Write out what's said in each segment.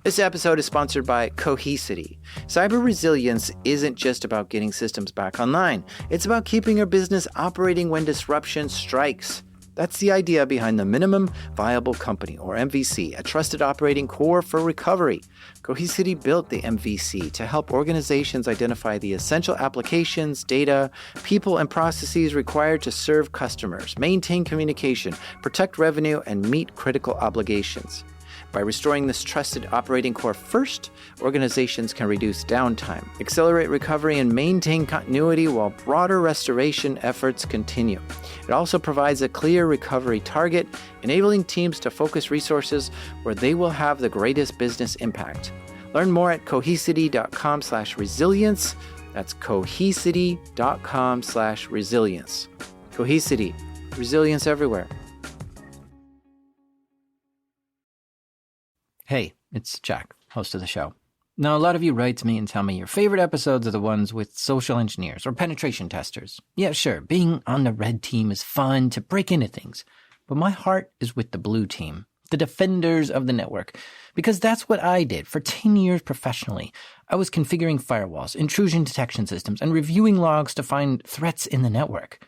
This episode is sponsored by Cohesity. Cyber resilience isn't just about getting systems back online. It's about keeping your business operating when disruption strikes. That's the idea behind the Minimum Viable Company, or MVC, a trusted operating core for recovery. Cohesity built the MVC to help organizations identify the essential applications, data, people, and processes required to serve customers, maintain communication, protect revenue, and meet critical obligations. By restoring this trusted operating core first, organizations can reduce downtime, accelerate recovery, and maintain continuity while broader restoration efforts continue. It also provides a clear recovery target, enabling teams to focus resources where they will have the greatest business impact. Learn more at cohesity.com/resilience. That's cohesity.com/resilience. Cohesity, resilience everywhere. Hey, it's Jack, host of the show. Now, a lot of you write to me and tell me your favorite episodes are the ones with social engineers or penetration testers. Yeah, sure, being on the red team is fun to break into things, but my heart is with the blue team, the defenders of the network, because that's what I did for 10 years professionally. I was configuring firewalls, intrusion detection systems, and reviewing logs to find threats in the network.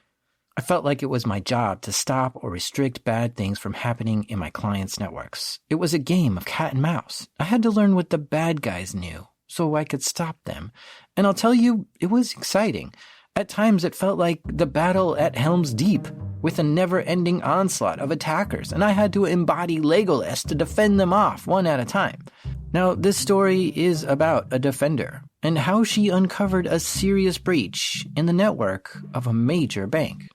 I felt like it was my job to stop or restrict bad things from happening in my clients' networks. It was a game of cat and mouse. I had to learn what the bad guys knew so I could stop them. And I'll tell you, it was exciting. At times, it felt like the battle at Helm's Deep with a never-ending onslaught of attackers, and I had to embody Legolas to defend them off one at a time. Now, this story is about a defender and how she uncovered a serious breach in the network of a major bank.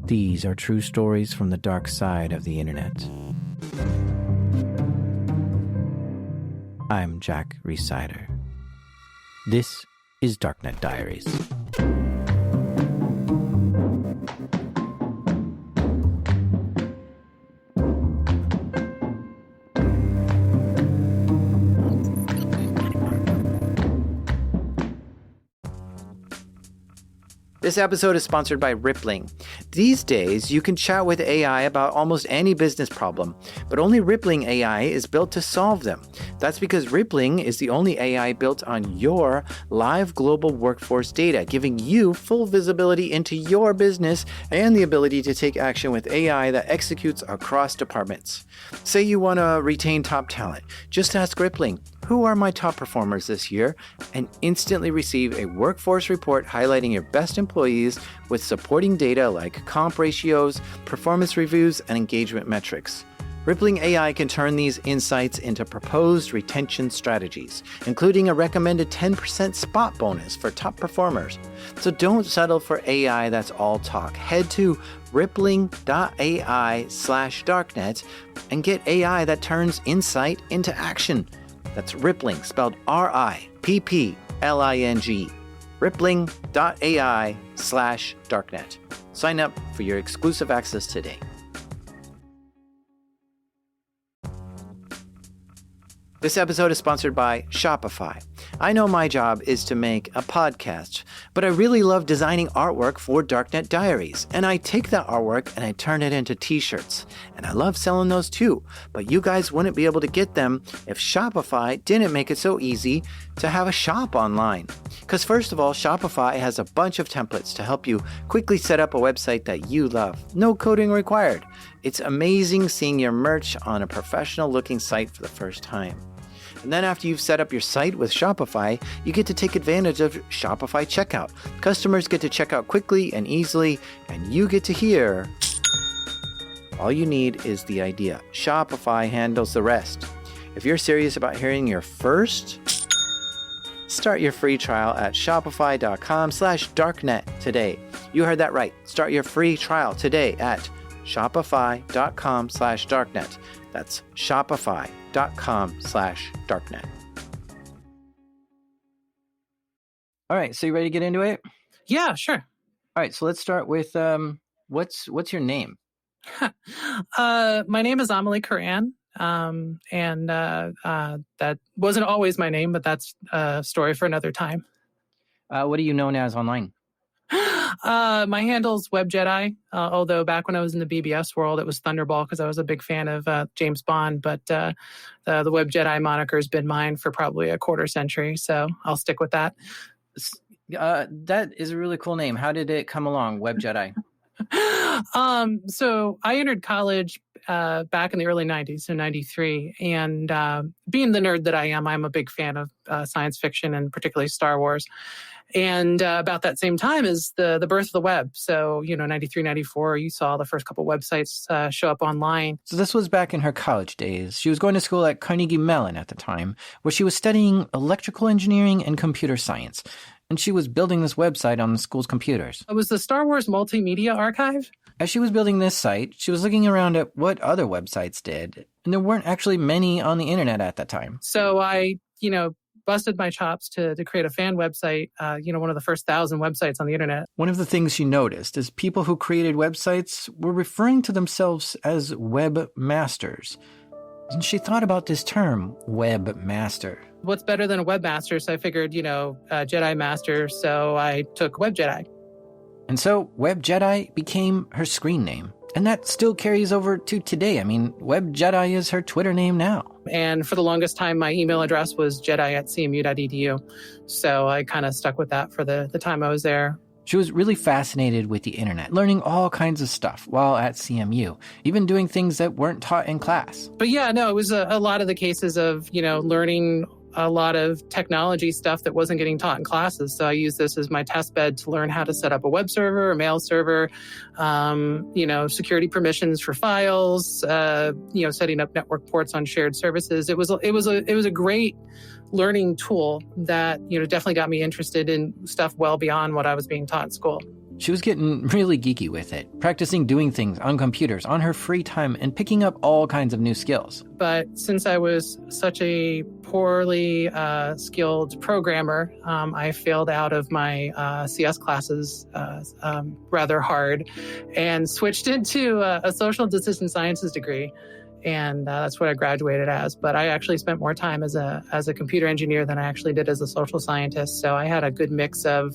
These are true stories from the dark side of the internet. I'm Jack Rhysider. This is Darknet Diaries. This episode is sponsored by Rippling. These days, you can chat with AI about almost any business problem, but only Rippling AI is built to solve them. That's because Rippling is the only AI built on your live global workforce data, giving you full visibility into your business and the ability to take action with AI that executes across departments. Say you want to retain top talent. Just ask Rippling, who are my top performers this year? And instantly receive a workforce report highlighting your best employees with supporting data like comp ratios, performance reviews, and engagement metrics. Rippling AI can turn these insights into proposed retention strategies, including a recommended 10% spot bonus for top performers. So don't settle for AI that's all talk. Head to rippling.ai/darknet and get AI that turns insight into action. That's Rippling, spelled Rippling. Rippling.ai/darknet. Sign up for your exclusive access today. This episode is sponsored by Shopify. I know my job is to make a podcast, but I really love designing artwork for Darknet Diaries, and I take that artwork and I turn it into t-shirts, and I love selling those too, but you guys wouldn't be able to get them if Shopify didn't make it so easy to have a shop online. Because first of all, Shopify has a bunch of templates to help you quickly set up a website that you love. No coding required. It's amazing seeing your merch on a professional-looking site for the first time. And then after you've set up your site with Shopify, you get to take advantage of Shopify Checkout. Customers get to check out quickly and easily, and you get to hear. All you need is the idea. Shopify handles the rest. If you're serious about hearing your first, start your free trial at shopify.com/darknet today. You heard that right. Start your free trial today at shopify.com/darknet. That's shopify.com/darknet. All right, so you ready to get into it? Yeah, sure. All right, so let's start with what's your name? My name is Amelie Karan, and that wasn't always my name, but that's a story for another time. What are you known as online? My handle's webjedi, although back when I was in the BBS world, it was Thunderball because I was a big fan of James Bond. But the webjedi moniker has been mine for probably a quarter century, so I'll stick with that. That is a really cool name. How did it come along, webjedi? So I entered college back in the early 90s, so 93. And being the nerd that I am, I'm a big fan of science fiction and particularly Star Wars. And about that same time is the birth of the web. So, 93, 94, you saw the first couple websites show up online. So this was back in her college days. She was going to school at Carnegie Mellon at the time, where she was studying electrical engineering and computer science. And she was building this website on the school's computers. It was the Star Wars Multimedia Archive. As she was building this site, she was looking around at what other websites did. And there weren't actually many on the internet at that time. So I, busted my chops to create a fan website, one of the first 1,000 websites on the internet. One of the things she noticed is people who created websites were referring to themselves as webmasters. And she thought about this term, webmaster. What's better than a webmaster? So I figured, Jedi Master, so I took WebJedi. And so WebJedi became her screen name. And that still carries over to today. I mean, WebJedi is her Twitter name now. And for the longest time, my email address was jedi@cmu.edu. So I kind of stuck with that for the time I was there. She was really fascinated with the internet, learning all kinds of stuff while at CMU, even doing things that weren't taught in class. But yeah, no, it was a lot of the cases of, learning a lot of technology stuff that wasn't getting taught in classes. So I used this as my test bed to learn how to set up a web server, a mail server, security permissions for files, setting up network ports on shared services. It was a great learning tool that, definitely got me interested in stuff well beyond what I was being taught in school. She was getting really geeky with it, practicing doing things on computers on her free time and picking up all kinds of new skills. But since I was such a poorly skilled programmer, I failed out of my CS classes rather hard and switched into a social decision sciences degree. And that's what I graduated as. But I actually spent more time as a computer engineer than I actually did as a social scientist. So I had a good mix of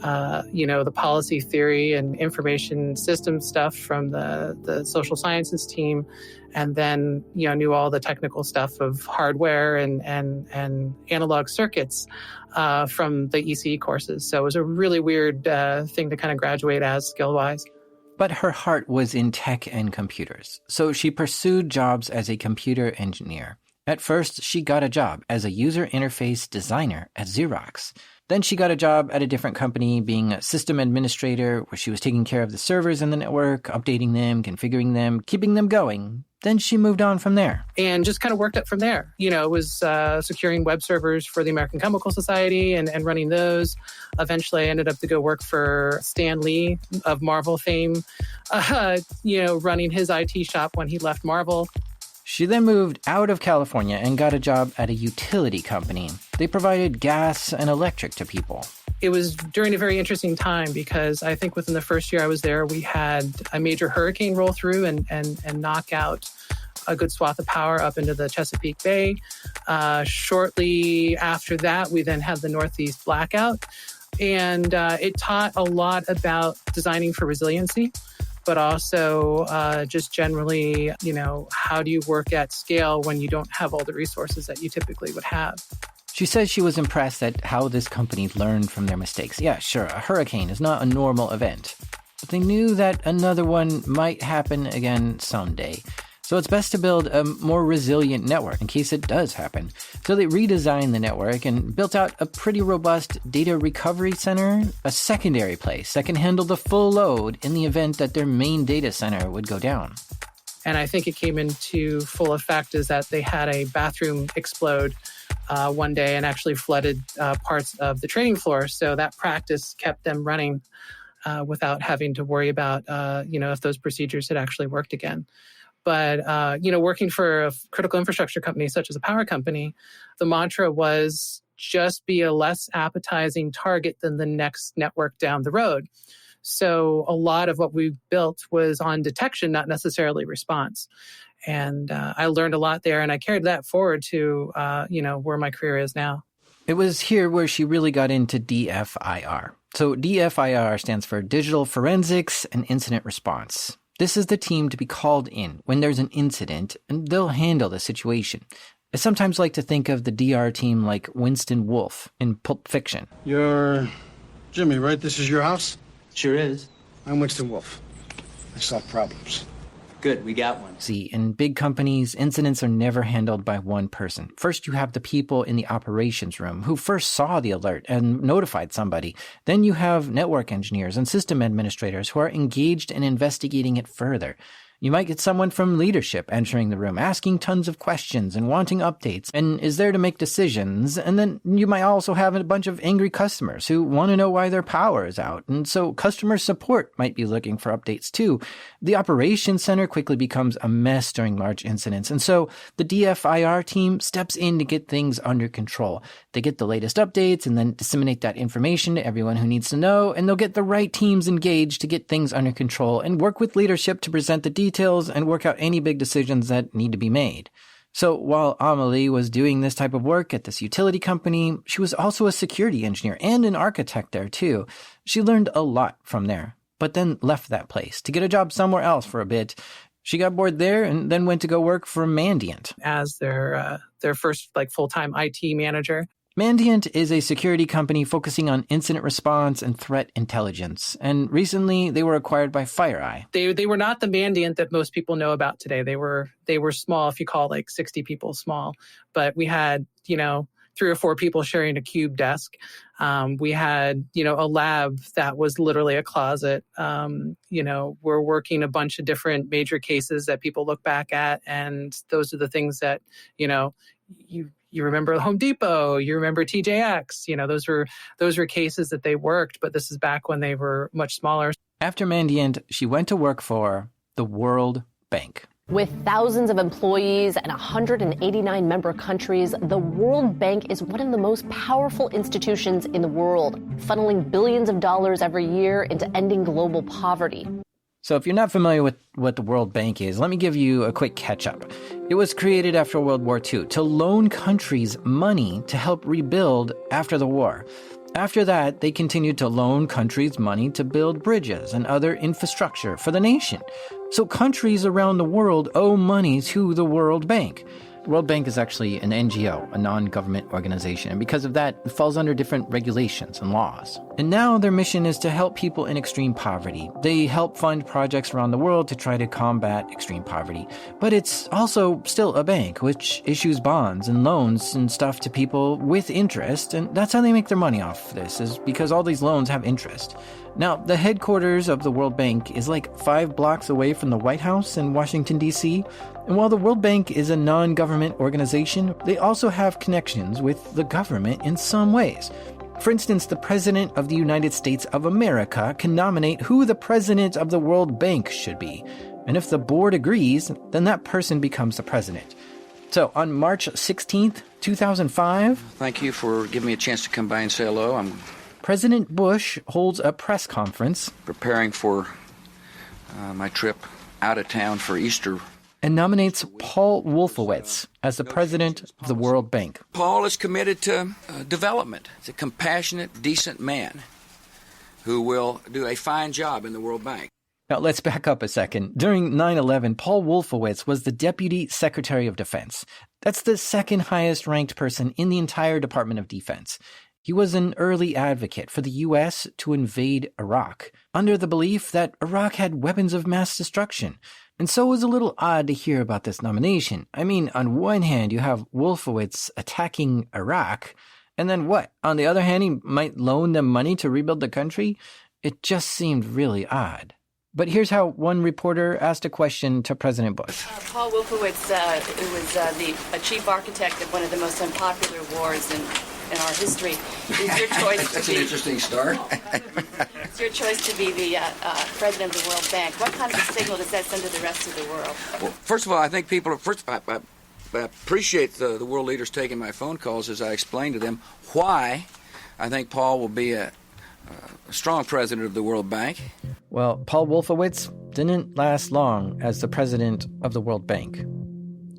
the policy theory and information system stuff from the social sciences team, and then, knew all the technical stuff of hardware and analog circuits from the ECE courses. So it was a really weird thing to kind of graduate as skill-wise. But her heart was in tech and computers, so she pursued jobs as a computer engineer. At first, she got a job as a user interface designer at Xerox. Then she got a job at a different company being a system administrator, where she was taking care of the servers in the network, updating them, configuring them, keeping them going. Then she moved on from there. And just kind of worked up from there. It was securing web servers for the American Chemical Society and running those. Eventually, I ended up to go work for Stan Lee of Marvel fame, running his IT shop when he left Marvel. She then moved out of California and got a job at a utility company. They provided gas and electric to people. It was during a very interesting time because I think within the first year I was there, we had a major hurricane roll through and knock out a good swath of power up into the Chesapeake Bay. Shortly after that, we then had the Northeast blackout. And it taught a lot about designing for resiliency, but also just generally, how do you work at scale when you don't have all the resources that you typically would have? She says she was impressed at how this company learned from their mistakes. Yeah, sure, a hurricane is not a normal event, but they knew that another one might happen again someday. So it's best to build a more resilient network in case it does happen. So they redesigned the network and built out a pretty robust data recovery center, a secondary place that can handle the full load in the event that their main data center would go down. And I think it came into full effect is that they had a bathroom explode one day and actually flooded parts of the trading floor. So that practice kept them running without having to worry about, if those procedures had actually worked again. But, working for a critical infrastructure company such as a power company, the mantra was just be a less appetizing target than the next network down the road. So a lot of what we built was on detection, not necessarily response. And I learned a lot there, and I carried that forward to, where my career is now. It was here where she really got into DFIR, So DFIR stands for Digital Forensics and Incident Response. This is the team to be called in when there's an incident, and they'll handle the situation. I sometimes like to think of the DR team like Winston Wolfe in Pulp Fiction. You're Jimmy, right? This is your house? Sure is. I'm Winston Wolfe. I solve problems. Good, we got one. See, in big companies, incidents are never handled by one person. First, you have the people in the operations room who first saw the alert and notified somebody. Then you have network engineers and system administrators who are engaged in investigating it further. You might get someone from leadership entering the room, asking tons of questions and wanting updates, and is there to make decisions. And then you might also have a bunch of angry customers who want to know why their power is out. And so customer support might be looking for updates too. The operations center quickly becomes a mess during large incidents. And so the DFIR team steps in to get things under control. They get the latest updates and then disseminate that information to everyone who needs to know. And they'll get the right teams engaged to get things under control and work with leadership to present the details and work out any big decisions that need to be made. So while Amelie was doing this type of work at this utility company, she was also a security engineer and an architect there too. She learned a lot from there, but then left that place to get a job somewhere else for a bit. She got bored there and then went to go work for Mandiant as their first full-time IT manager. Mandiant is a security company focusing on incident response and threat intelligence. And recently, they were acquired by FireEye. They were not the Mandiant that most people know about today. They were small, if you call 60 people small. But we had, 3 or 4 people sharing a cube desk. We had, a lab that was literally a closet. We're working a bunch of different major cases that people look back at. And those are the things that, you remember Home Depot, you remember TJX, those were cases that they worked, but this is back when they were much smaller. After Mandiant, she went to work for the World Bank. With thousands of employees and 189 member countries, the World Bank is one of the most powerful institutions in the world, funneling billions of dollars every year into ending global poverty. So if you're not familiar with what the World Bank is, let me give you a quick catch-up. It was created after World War II to loan countries money to help rebuild after the war. After that, they continued to loan countries money to build bridges and other infrastructure for the nation. So countries around the world owe money to the World Bank. The World Bank is actually an NGO, a non-government organization, and because of that, it falls under different regulations and laws. And now their mission is to help people in extreme poverty. They help fund projects around the world to try to combat extreme poverty. But it's also still a bank, which issues bonds and loans and stuff to people with interest, and that's how they make their money off this, is because all these loans have interest. Now, the headquarters of the World Bank is 5 blocks away from the White House in Washington, D.C., and while the World Bank is a non-government organization, they also have connections with the government in some ways. For instance, the President of the United States of America can nominate who the President of the World Bank should be. And if the board agrees, then that person becomes the president. So on March 16th, 2005... Thank you for giving me a chance to come by and say hello. President Bush holds a press conference. Preparing for my trip out of town for Easter. And nominates Paul Wolfowitz as the president of the World Bank. Paul is committed to development. He's a compassionate, decent man who will do a fine job in the World Bank. Now, let's back up a second. During 9/11, Paul Wolfowitz was the Deputy Secretary of Defense. That's the second highest ranked person in the entire Department of Defense. He was an early advocate for the U.S. to invade Iraq, under the belief that Iraq had weapons of mass destruction. And so it was a little odd to hear about this nomination. I mean, on one hand, you have Wolfowitz attacking Iraq, and then what? On the other hand, he might loan them money to rebuild the country? It just seemed really odd. But here's how one reporter asked a question to President Bush. Paul Wolfowitz who was the chief architect of one of the most unpopular wars in our history. It's your choice That's an interesting start. It's your choice to be the president of the World Bank. What kind of a signal does that send to the rest of the world? Well, first of all, I think people I appreciate the world leaders taking my phone calls as I explain to them why I think Paul will be a strong president of the World Bank. Well, Paul Wolfowitz didn't last long as the president of the World Bank.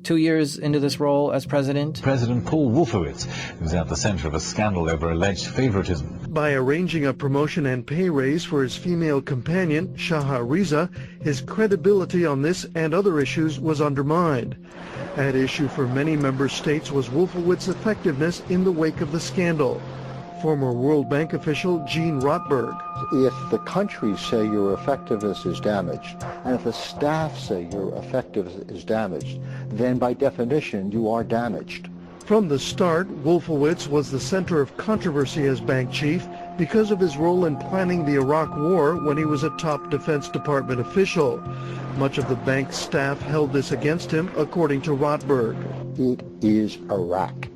2 years into this role as president, President Paul Wolfowitz was at the center of a scandal over alleged favoritism. By arranging a promotion and pay raise for his female companion, Shaha Riza, his credibility on this and other issues was undermined. At issue for many member states was Wolfowitz's effectiveness in the wake of the scandal. Former World Bank official Gene Rotberg. If the countries say your effectiveness is damaged, and if the staff say your effectiveness is damaged, then by definition you are damaged. From the start, Wolfowitz was the center of controversy as bank chief because of his role in planning the Iraq War when he was a top Defense Department official. Much of the bank's staff held this against him, according to Rotberg. It is Iraq.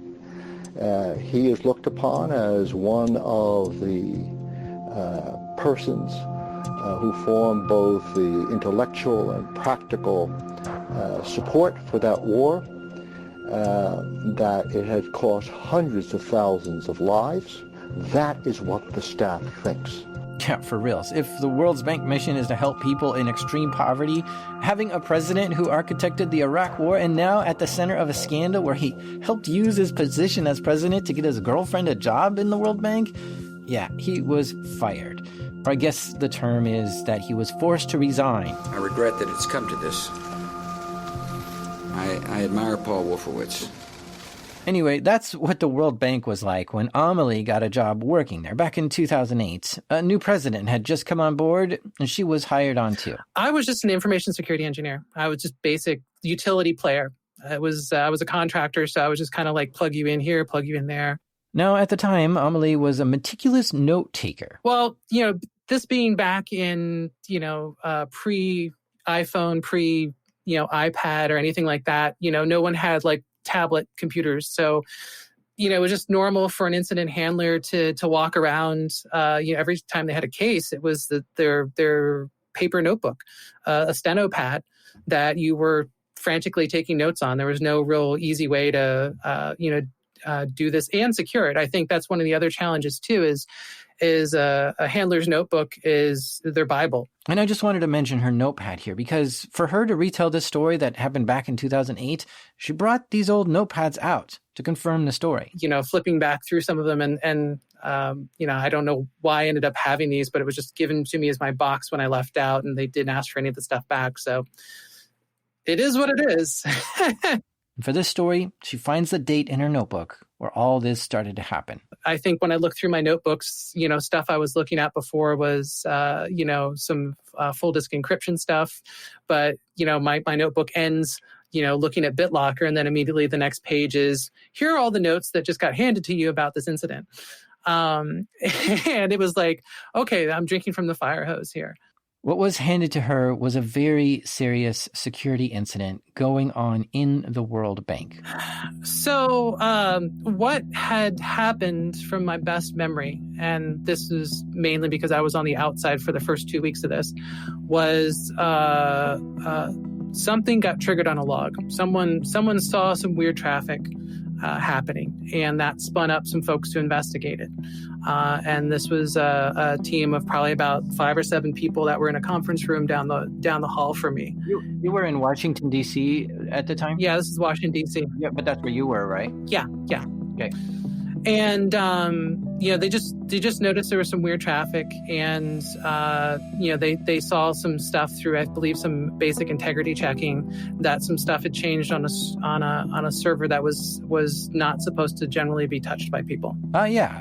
He is looked upon as one of the persons who form both the intellectual and practical support for that war, that it had cost hundreds of thousands of lives. That is what the staff thinks. Yeah, for reals. If the World Bank mission is to help people in extreme poverty, having a president who architected the Iraq War and now at the center of a scandal where he helped use his position as president to get his girlfriend a job in the World Bank, yeah, he was fired. Or I guess the term is that he was forced to resign. I regret that it's come to this. I admire Paul Wolfowitz. Anyway, that's what the World Bank was like when Amelie got a job working there back in 2008. A new president had just come on board, and she was hired on too. I was just an information security engineer. I was just basic utility player. I was a contractor, so I was just kind of like plug you in here, plug you in there. Now, at the time, Amelie was a meticulous note taker. Well, this being back in, pre-iPhone, iPad or anything like that, no one had like tablet computers. So, it was just normal for an incident handler to walk around, every time they had a case, it was their paper notebook, a steno pad that you were frantically taking notes on. There was no real easy way to, do this and secure it. I think that's one of the other challenges too, is a handler's notebook is their Bible. And I just wanted to mention her notepad here because for her to retell this story that happened back in 2008, she brought these old notepads out to confirm the story. Flipping back through some of them and I don't know why I ended up having these, but it was just given to me as my box when I left out and they didn't ask for any of the stuff back. So it is what it is. For this story, she finds the date in her notebook where all this started to happen. I think when I look through my notebooks, stuff I was looking at before was, some full disk encryption stuff. But, my notebook ends, looking at BitLocker, and then immediately the next page is, here are all the notes that just got handed to you about this incident. And it was like, okay, I'm drinking from the fire hose here. What was handed to her was a very serious security incident going on in the World Bank. So what had happened from my best memory, and this is mainly because I was on the outside for the first 2 weeks of this, was something got triggered on a log. Someone saw some weird traffic happening, and that spun up some folks to investigate it. And this was a team of probably about 5 or 7 people that were in a conference room down the hall from me. You were in Washington, D.C. at the time? Yeah, this is Washington, D.C. Yeah, but that's where you were, right? Yeah. Okay. And, they just noticed there was some weird traffic, and, they saw some stuff through, I believe, some basic integrity checking, that some stuff had changed on a server that was not supposed to generally be touched by people.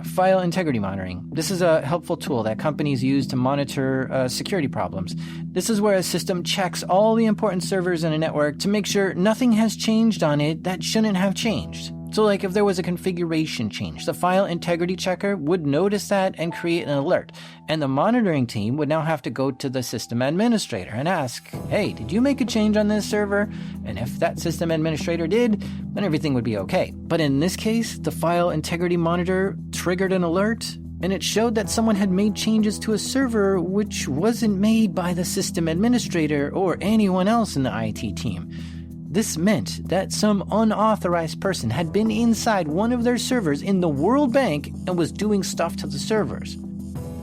File integrity monitoring. This is a helpful tool that companies use to monitor security problems. This is where a system checks all the important servers in a network to make sure nothing has changed on it that shouldn't have changed. So like if there was a configuration change, the file integrity checker would notice that and create an alert. And the monitoring team would now have to go to the system administrator and ask, hey, did you make a change on this server? And if that system administrator did, then everything would be okay. But in this case, the file integrity monitor triggered an alert, and it showed that someone had made changes to a server which wasn't made by the system administrator or anyone else in the IT team. This meant that some unauthorized person had been inside one of their servers in the World Bank and was doing stuff to the servers.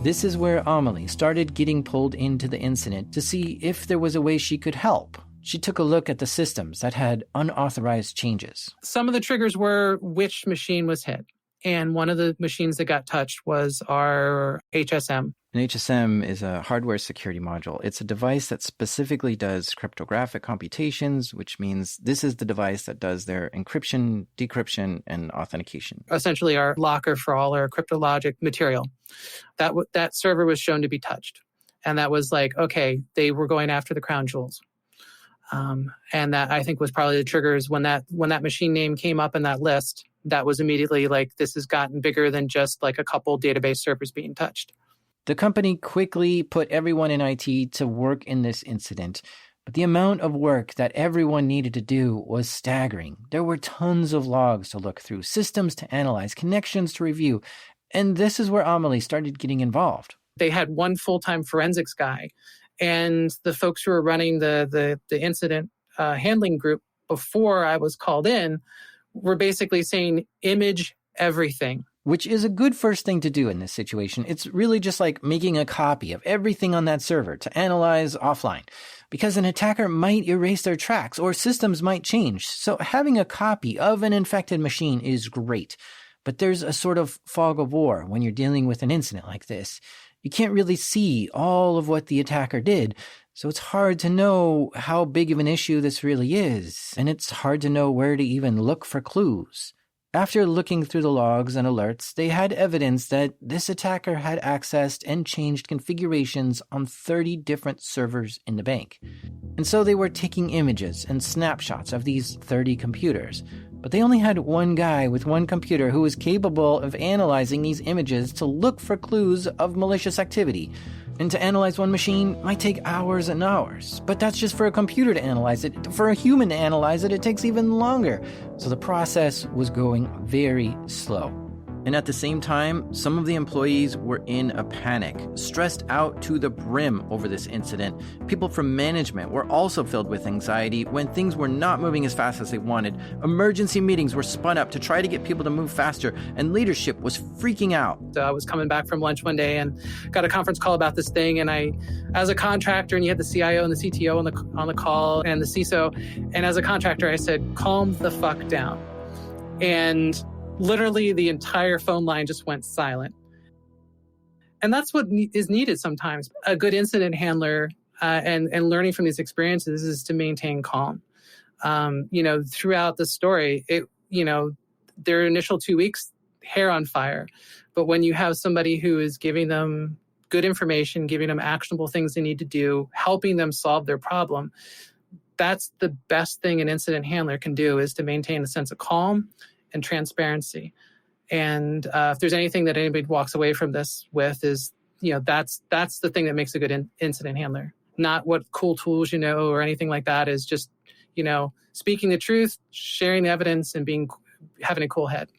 This is where Amelie started getting pulled into the incident to see if there was a way she could help. She took a look at the systems that had unauthorized changes. Some of the triggers were which machine was hit. And one of the machines that got touched was our HSM. An HSM is a hardware security module. It's a device that specifically does cryptographic computations, which means this is the device that does their encryption, decryption, and authentication. Essentially our locker for all our cryptologic material. That server was shown to be touched. And that was like, okay, they were going after the crown jewels. And that, I think, was probably the triggers when that machine name came up in that list. That was immediately like, this has gotten bigger than just like a couple database servers being touched. The company quickly put everyone in IT to work in this incident, but the amount of work that everyone needed to do was staggering. There were tons of logs to look through, systems to analyze, connections to review, and this is where Amelie started getting involved. They had one full-time forensics guy, and the folks who were running the incident handling group before I was called in were basically saying, image everything. Which is a good first thing to do in this situation. It's really just like making a copy of everything on that server to analyze offline, because an attacker might erase their tracks or systems might change. So having a copy of an infected machine is great. But there's a sort of fog of war when you're dealing with an incident like this. You can't really see all of what the attacker did, so it's hard to know how big of an issue this really is, and it's hard to know where to even look for clues. After looking through the logs and alerts, they had evidence that this attacker had accessed and changed configurations on 30 different servers in the bank. And so they were taking images and snapshots of these 30 computers. But they only had one guy with one computer who was capable of analyzing these images to look for clues of malicious activity. And to analyze one machine might take hours and hours. But that's just for a computer to analyze it. For a human to analyze it, it takes even longer. So the process was going very slow. And at the same time, some of the employees were in a panic, stressed out to the brim over this incident. People from management were also filled with anxiety when things were not moving as fast as they wanted. Emergency meetings were spun up to try to get people to move faster, and leadership was freaking out. So I was coming back from lunch one day and got a conference call about this thing. And I, as a contractor, and you had the CIO and the CTO on the call and the CISO. And as a contractor, I said, calm the fuck down. And literally, the entire phone line just went silent. And that's what is needed sometimes. A good incident handler and learning from these experiences is to maintain calm. Throughout the story, their initial 2 weeks, hair on fire. But when you have somebody who is giving them good information, giving them actionable things they need to do, helping them solve their problem, that's the best thing an incident handler can do, is to maintain a sense of calm and transparency. And if there's anything that anybody walks away from this with is, that's the thing that makes a good incident handler. Not what cool tools or anything like that. Is just, speaking the truth, sharing the evidence, and having a cool head.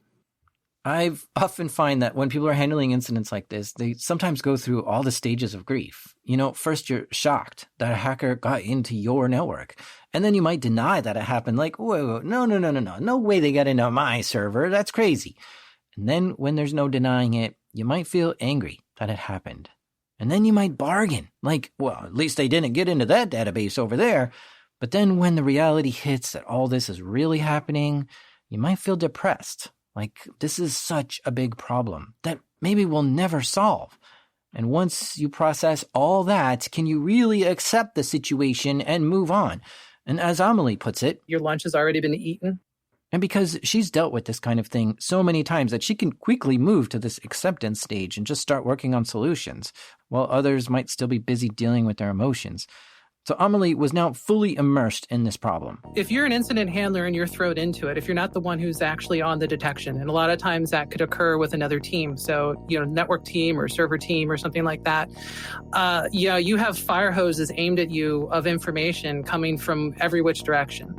I've often find that when people are handling incidents like this, they sometimes go through all the stages of grief. First you're shocked that a hacker got into your network. And then you might deny that it happened, like, whoa, no way they got into my server. That's crazy. And then when there's no denying it, you might feel angry that it happened. And then you might bargain, like, well, at least they didn't get into that database over there. But then when the reality hits that all this is really happening, you might feel depressed. Like, this is such a big problem that maybe we'll never solve. And once you process all that, can you really accept the situation and move on? And as Amelie puts it, your lunch has already been eaten. And because she's dealt with this kind of thing so many times that she can quickly move to this acceptance stage and just start working on solutions, while others might still be busy dealing with their emotions. So Amelie was now fully immersed in this problem. If you're an incident handler and you're thrown into it, if you're not the one who's actually on the detection, and a lot of times that could occur with another team, so, network team or server team or something like that, you have fire hoses aimed at you of information coming from every which direction.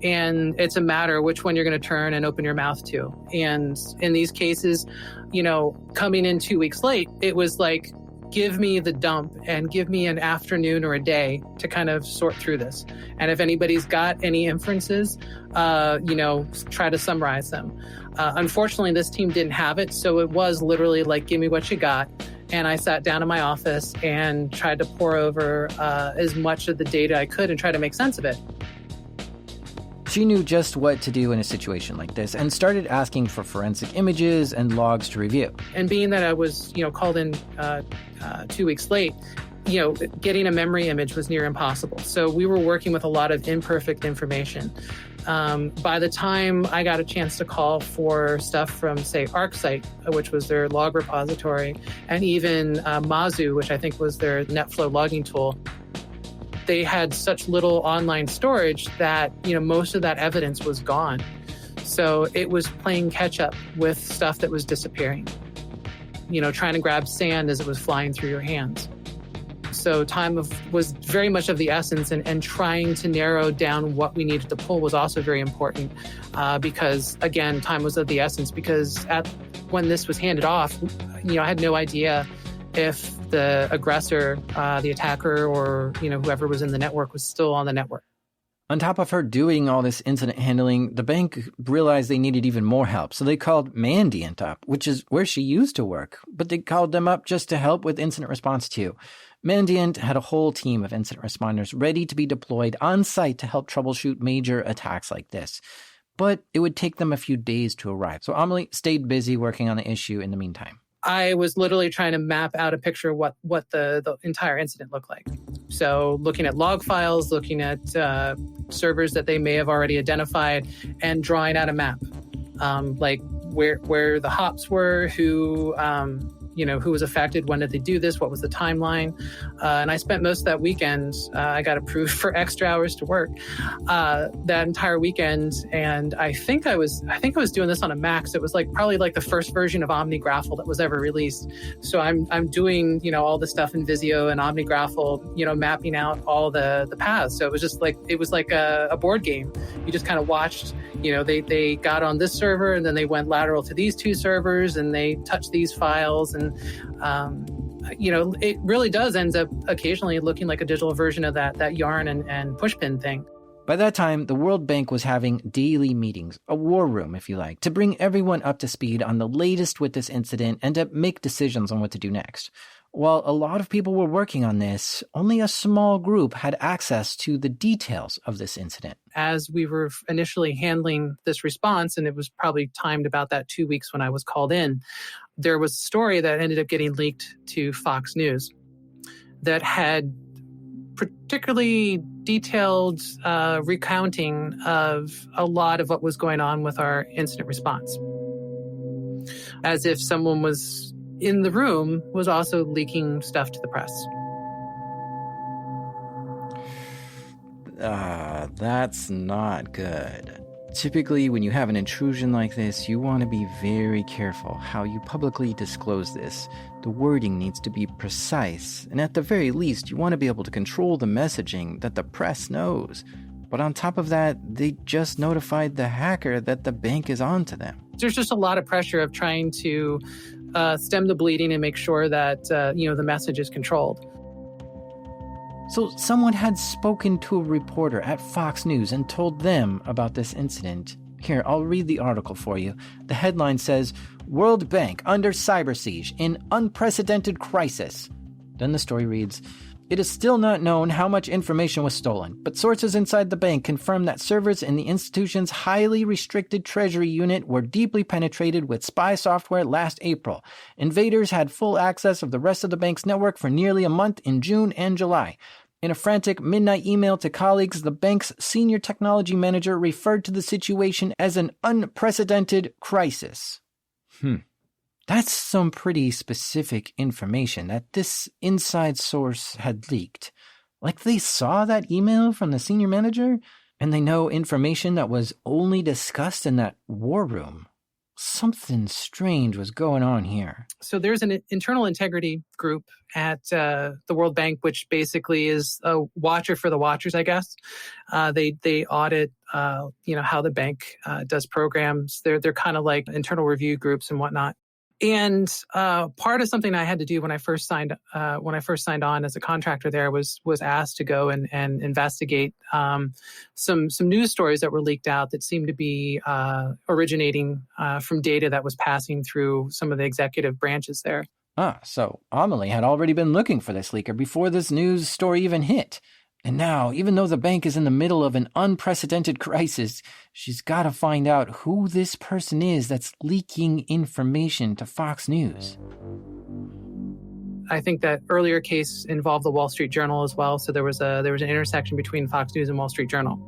And it's a matter which one you're going to turn and open your mouth to. And in these cases, coming in 2 weeks late, it was like, give me the dump and give me an afternoon or a day to kind of sort through this. And if anybody's got any inferences, try to summarize them. Unfortunately, this team didn't have it. So it was literally like, give me what you got. And I sat down in my office and tried to pour over as much of the data I could and try to make sense of it. She knew just what to do in a situation like this and started asking for forensic images and logs to review. And being that I was, called in 2 weeks late, getting a memory image was near impossible. So we were working with a lot of imperfect information. By the time I got a chance to call for stuff from, say, ArcSight, which was their log repository, and even Mazu, which I think was their NetFlow logging tool, they had such little online storage that, most of that evidence was gone. So it was playing catch up with stuff that was disappearing, trying to grab sand as it was flying through your hands. So time was very much of the essence, and trying to narrow down what we needed to pull was also very important because, again, time was of the essence because when this was handed off, I had no idea if the aggressor, the attacker, or, whoever was in the network was still on the network. On top of her doing all this incident handling, the bank realized they needed even more help. So they called Mandiant up, which is where she used to work. But they called them up just to help with incident response too. Mandiant had a whole team of incident responders ready to be deployed on site to help troubleshoot major attacks like this. But it would take them a few days to arrive. So Amelie stayed busy working on the issue in the meantime. I was literally trying to map out a picture of what the entire incident looked like. So looking at log files, looking at servers that they may have already identified, and drawing out a map, like where the hops were, who was affected, when did they do this, what was the timeline. And I spent most of that weekend, I got approved for extra hours to work that entire weekend. And I think I was doing this on a Mac. So it was probably the first version of OmniGraffle that was ever released. So I'm doing, all the stuff in Visio and OmniGraffle, mapping out all the paths. So it was just it was like a board game. You just kind of watched, they got on this server and then they went lateral to these two servers and they touched these files. And, it really does end up occasionally looking like a digital version of that yarn and pushpin thing. By that time, the World Bank was having daily meetings, a war room, if you like, to bring everyone up to speed on the latest with this incident and to make decisions on what to do next. While a lot of people were working on this, only a small group had access to the details of this incident. As we were initially handling this response, and it was probably timed about that 2 weeks when I was called in, there was a story that ended up getting leaked to Fox News that had particularly detailed recounting of a lot of what was going on with our incident response. As if someone was in the room was also leaking stuff to the press. That's not good. Typically, when you have an intrusion like this, you want to be very careful how you publicly disclose this. The wording needs to be precise, and at the very least, you want to be able to control the messaging that the press knows. But on top of that, they just notified the hacker that the bank is on to them. There's just a lot of pressure of trying to stem the bleeding and make sure that, the message is controlled. So someone had spoken to a reporter at Fox News and told them about this incident. Here, I'll read the article for you. The headline says, World Bank under cyber siege in unprecedented crisis. Then the story reads, it is still not known how much information was stolen, but sources inside the bank confirm that servers in the institution's highly restricted treasury unit were deeply penetrated with spy software last April. Invaders had full access of the rest of the bank's network for nearly a month in June and July. In a frantic midnight email to colleagues, the bank's senior technology manager referred to the situation as an unprecedented crisis. That's some pretty specific information that this inside source had leaked. Like they saw that email from the senior manager, and they know information that was only discussed in that war room. Something strange was going on here. So there's an internal integrity group at the World Bank, which basically is a watcher for the watchers, I guess. They audit, how the bank does programs. They're kind of like internal review groups and whatnot. And part of something I had to do when I first signed on as a contractor there was asked to go and investigate some news stories that were leaked out that seemed to be originating from data that was passing through some of the executive branches there. So Amelie had already been looking for this leaker before this news story even hit. And now, even though the bank is in the middle of an unprecedented crisis, she's got to find out who this person is that's leaking information to Fox News. I think that earlier case involved the Wall Street Journal as well, so there was an intersection between Fox News and Wall Street Journal.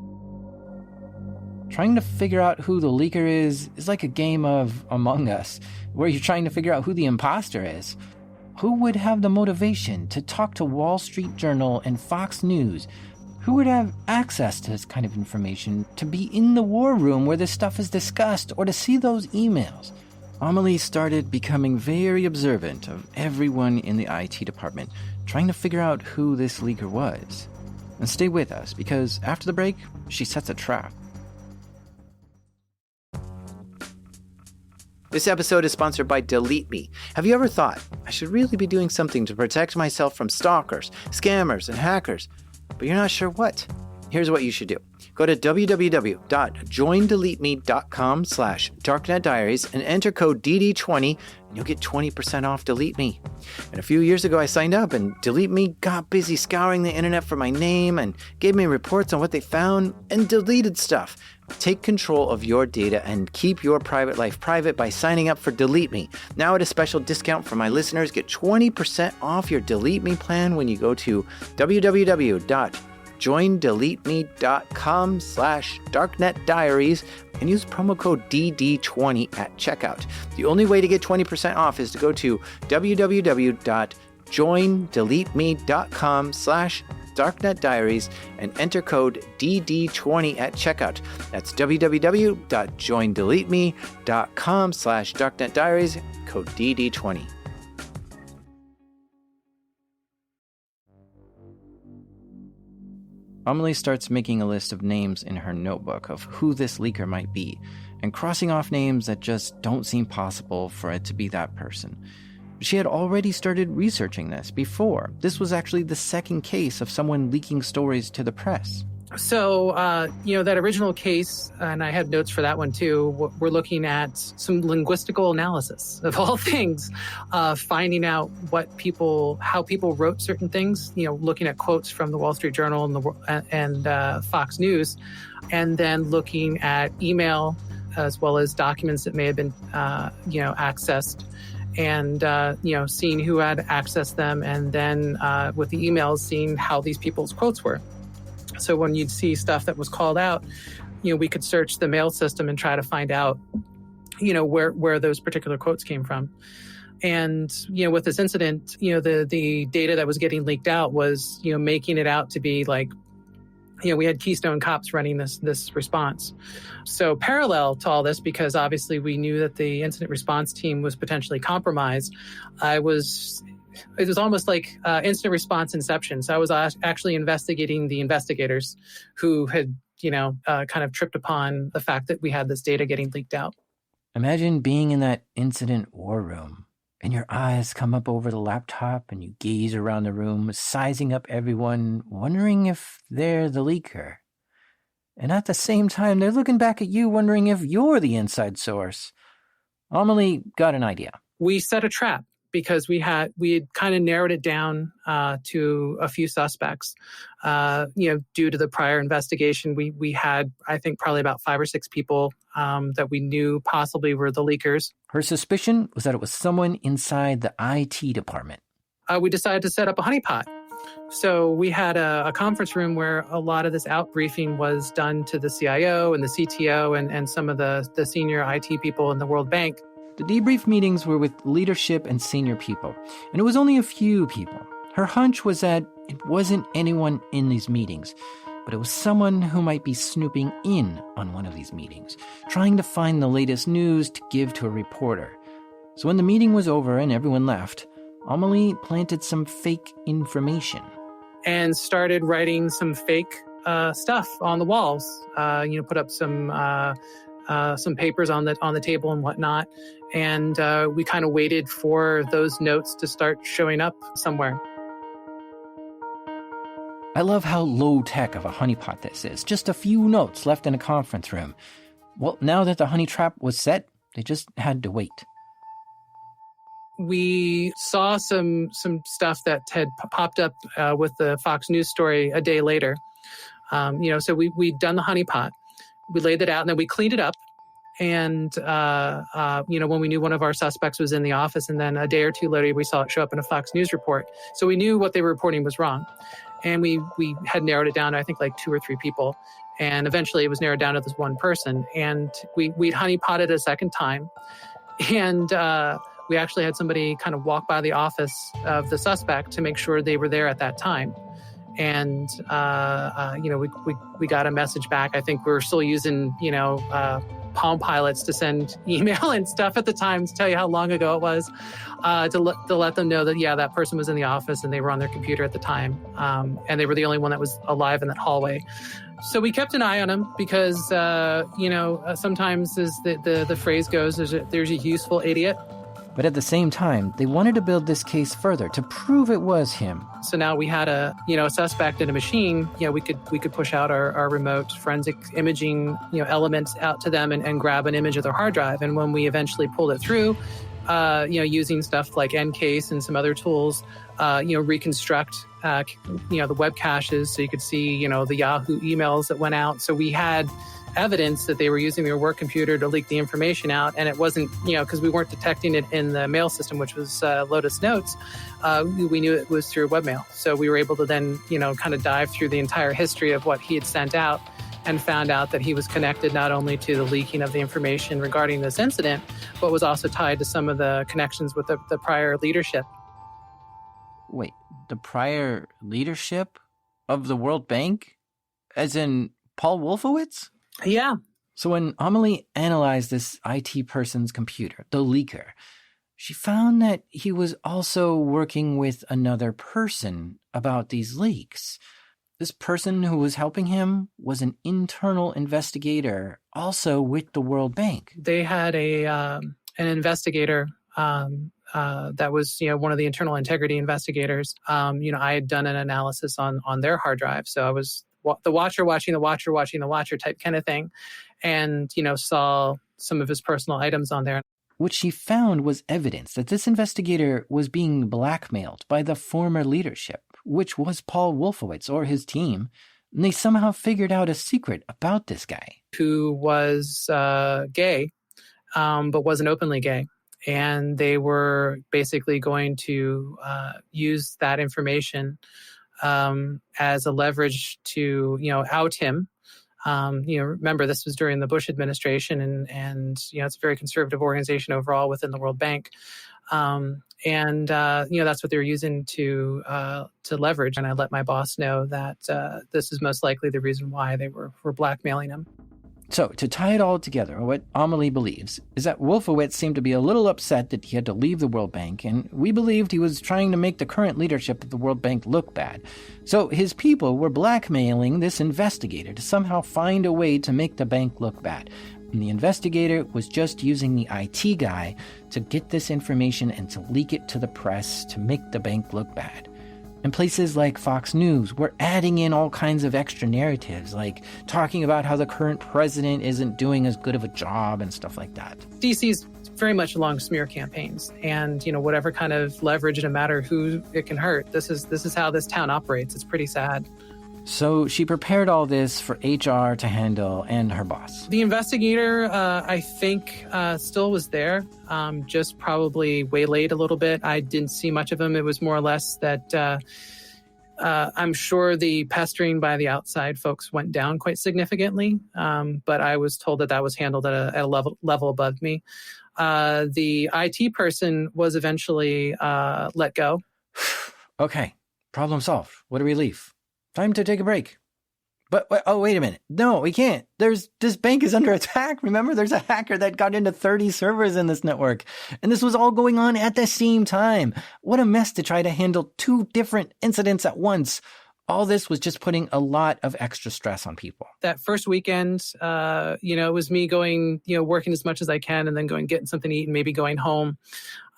Trying to figure out who the leaker is like a game of Among Us, where you're trying to figure out who the imposter is. Who would have the motivation to talk to Wall Street Journal and Fox News? Who would have access to this kind of information, to be in the war room where this stuff is discussed, or to see those emails? Amelie started becoming very observant of everyone in the IT department, trying to figure out who this leaker was. And stay with us, because after the break, she sets a trap. This episode is sponsored by Delete Me. Have you ever thought, I should really be doing something to protect myself from stalkers, scammers, and hackers, but you're not sure what? Here's what you should do. Go to www.joindeleteme.com/darknetdiaries and enter code DD20 and you'll get 20% off Delete Me. And a few years ago I signed up and Delete Me got busy scouring the internet for my name and gave me reports on what they found and deleted stuff. Take control of your data and keep your private life private by signing up for Delete Me. Now at a special discount for my listeners, get 20% off your Delete Me plan when you go to www.joindeleteme.com/darknetdiaries and use promo code DD20 at checkout. The only way to get 20% off is to go to www.joindeleteme.com/darknetdiaries and enter code DD20 at checkout. That's www.joindeleteme.com/darknetdiaries, code DD20. Amelie starts making a list of names in her notebook of who this leaker might be, and crossing off names that just don't seem possible for it to be that person. She had already started researching this before. This was actually the second case of someone leaking stories to the press. So, that original case, and I had notes for that one too, we're looking at some linguistical analysis of all things, finding out how people wrote certain things, looking at quotes from the Wall Street Journal and Fox News, and then looking at email as well as documents that may have been, accessed. And, seeing who had accessed them, and then with the emails, seeing how these people's quotes were. So when you'd see stuff that was called out, we could search the mail system and try to find out, where those particular quotes came from. And, with this incident, the data that was getting leaked out was, making it out to be like, we had Keystone Cops running this response. So parallel to all this, because obviously we knew that the incident response team was potentially compromised, it was almost like instant response inception. So I was actually investigating the investigators who had, kind of tripped upon the fact that we had this data getting leaked out. Imagine being in that incident war room, and your eyes come up over the laptop and you gaze around the room, sizing up everyone, wondering if they're the leaker. And at the same time, they're looking back at you, wondering if you're the inside source. Amelie got an idea. We set a trap, because we had kind of narrowed it down to a few suspects. Due to the prior investigation, we had, I think, probably about 5 or 6 people that we knew possibly were the leakers. Her suspicion was that it was someone inside the IT department. We decided to set up a honeypot. So we had a conference room where a lot of this outbriefing was done to the CIO and the CTO and some of the senior IT people in the World Bank. The debrief meetings were with leadership and senior people, and it was only a few people. Her hunch was that it wasn't anyone in these meetings, but it was someone who might be snooping in on one of these meetings, trying to find the latest news to give to a reporter. So when the meeting was over and everyone left, Amelie planted some fake information. And started writing some fake stuff on the walls, put up some papers on the table and whatnot. And we kind of waited for those notes to start showing up somewhere. I love how low-tech of a honeypot this is. Just a few notes left in a conference room. Well, now that the honey trap was set, they just had to wait. we saw some stuff that had popped up with the Fox News story a day later. So we'd done the honeypot. We laid it out, and then we cleaned it up. And, when we knew one of our suspects was in the office, and then a day or two later, we saw it show up in a Fox News report. So we knew what they were reporting was wrong. And we had narrowed it down to, I think, like 2 or 3 people. And eventually it was narrowed down to this one person. And we'd honeypotted a second time. And we actually had somebody kind of walk by the office of the suspect to make sure they were there at that time. And, we got a message back. I think we were still using, Palm Pilots to send email and stuff at the time to tell you how long ago it was, to let them know that, that person was in the office and they were on their computer at the time. And they were the only one that was alive in that hallway. So we kept an eye on him because, sometimes as the phrase goes, there's a useful idiot. But at the same time, they wanted to build this case further to prove it was him. So now we had a suspect in a machine. We could push out our remote forensic imaging, elements out to them and grab an image of their hard drive. And when we eventually pulled it through, using stuff like Encase and some other tools, reconstruct, the web caches so you could see, the Yahoo emails that went out. So we had evidence that they were using their work computer to leak the information out. And it wasn't, because we weren't detecting it in the mail system, which was Lotus Notes. We knew it was through webmail. So we were able to then, kind of dive through the entire history of what he had sent out and found out that he was connected not only to the leaking of the information regarding this incident, but was also tied to some of the connections with the prior leadership. Wait, the prior leadership of the World Bank? As in Paul Wolfowitz? Yeah. So when Amelie analyzed this IT person's computer, the leaker, she found that he was also working with another person about these leaks. This person who was helping him was an internal investigator, also with the World Bank. They had an investigator that was, one of the internal integrity investigators. I had done an analysis on their hard drive, so I was the watcher watching the watcher watching the watcher type kind of thing, and saw some of his personal items on there. What she found was evidence that this investigator was being blackmailed by the former leadership, which was Paul Wolfowitz or his team. And they somehow figured out a secret about this guy. Who was gay, but wasn't openly gay. And they were basically going to use that information as a leverage to, out him. Remember, this was during the Bush administration, and it's a very conservative organization overall within the World Bank. That's what they were using to leverage. And I let my boss know that this is most likely the reason why they were blackmailing him. So, to tie it all together, what Amelie believes is that Wolfowitz seemed to be a little upset that he had to leave the World Bank, and we believed he was trying to make the current leadership of the World Bank look bad. So his people were blackmailing this investigator to somehow find a way to make the bank look bad. And the investigator was just using the IT guy to get this information and to leak it to the press to make the bank look bad. And places like Fox News were adding in all kinds of extra narratives, like talking about how the current president isn't doing as good of a job and stuff like that. DC's very much along smear campaigns, and whatever kind of leverage, no matter who it can hurt. This is how this town operates. It's pretty sad. So she prepared all this for HR to handle and her boss. The investigator, I think, still was there, just probably waylaid a little bit. I didn't see much of him. It was more or less that I'm sure the pestering by the outside folks went down quite significantly, but I was told that was handled at a level above me. The IT person was eventually let go. Okay, problem solved. What a relief. Time to take a break. But, wait a minute. No, we can't. This bank is under attack. Remember, there's a hacker that got into 30 servers in this network. And this was all going on at the same time. What a mess to try to handle 2 different incidents at once. All this was just putting a lot of extra stress on people. That first weekend, it was me going, working as much as I can and then going getting something to eat and maybe going home.